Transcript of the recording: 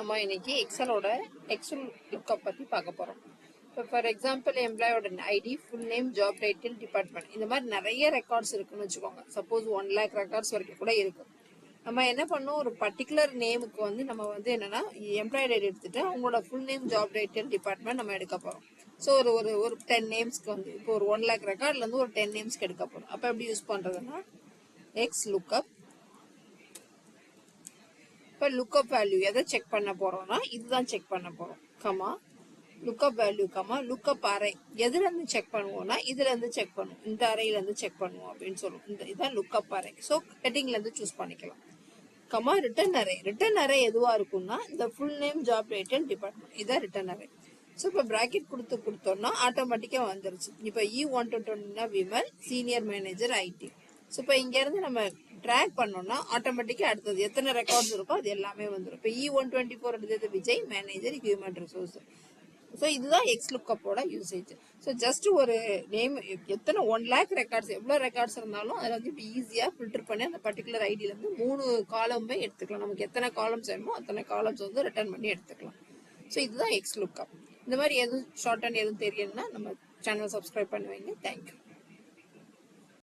நம்ம இன்னைக்கு எக்ஸலோட XL lookup பற்றி பார்க்க போகிறோம். இப்போ ஃபார் எக்ஸாம்பிள் எம்ப்ளாயோட ID, full name, job title, department, இந்த மாதிரி நிறைய ரெக்கார்ட்ஸ் இருக்குன்னு வச்சுக்கோங்க. சப்போஸ் 1 lakh ரெக்கார்ட்ஸ் வரைக்கும் கூட இருக்கு. நம்ம என்ன பண்ணோம், ஒரு பர்டிகுலர் நேமுக்கு வந்து நம்ம வந்து என்னன்னா எம்ப்ளாய்ட் ஐடி எடுத்துட்டு அவங்களோட full name, job title, department நம்ம எடுக்க போகிறோம். ஸோ ஒரு 10 நேம்ஸ்க்கு வந்து இப்போ ஒரு 1 lakh ரெக்கார்ட்லேருந்து ஒரு 10 நேம்ஸ்க்கு எடுக்க போகிறோம். அப்போ எப்படி யூஸ் பண்ணுறதுன்னா எக்ஸ் லுக்கப். இப்போ லுக்கப் வேல்யூ எதை செக் பண்ண போறோம்னா இதுதான் செக் பண்ண போறோம். Comma lookup value comma lookup array எதுல இருந்து செக் பண்ணுவோம்னா இதுல இருந்து செக் பண்ணுவோம், இந்த அறையில இருந்து செக் பண்ணுவோம் அப்படின்னு சொல்லுவோம். இதுதான் லுக்கப் அரே. ஸோ ஹெட்டிங்ல இருந்து சூஸ் பண்ணிக்கலாம். Comma return array. Return array எதுவா இருக்கும்னா இந்த full name, job title, department, இதான் ரிட்டர்ன் அரே. ஸோ இப்போ பிராக்கெட் கொடுத்தோம்னா ஆட்டோமேட்டிக்கா வந்துருச்சு. இப்போ E120 Vimal, senior manager IT. So இப்போ இங்க இருந்து நம்ம ட்ராக் பண்ணோம்னா ஆட்டோமேட்டிக்கா அடுத்தது எத்தனை ரெக்கார்ட்ஸ் இருக்கோ அது எல்லாமே வந்துடும். இப்போ E124 எடுத்தது Vijay, manager, human resource. So இதுதான் எக்ஸ் லுக்கப்போட யூசேஜ். ஸோ ஜஸ்ட் ஒரு நேம், எத்தனை 1 lakh ரெக்கார்ட்ஸ், எவ்வளோ ரெக்கார்ட்ஸ் இருந்தாலும் அதில் வந்து இப்போ ஈஸியாக ஃபில்டர் பண்ணி அந்த பர்டிகுலர் ஐடியிலேருந்து 3 காலமே எடுத்துக்கலாம். நமக்கு எத்தனை காலம்ஸ் வேணுமோ அத்தனை காலம்ஸ் வந்து ரிட்டர்ன் பண்ணி எடுத்துக்கலாம். ஸோ இதுதான் எக்ஸ் லுக்கப். இந்த மாதிரி எதுவும் ஷார்ட் அண்ட் எதுவும் தெரியணும்னா நம்ம சேனல் சப்ஸ்கிரைப் பண்ணுவீங்க. தேங்க்யூ.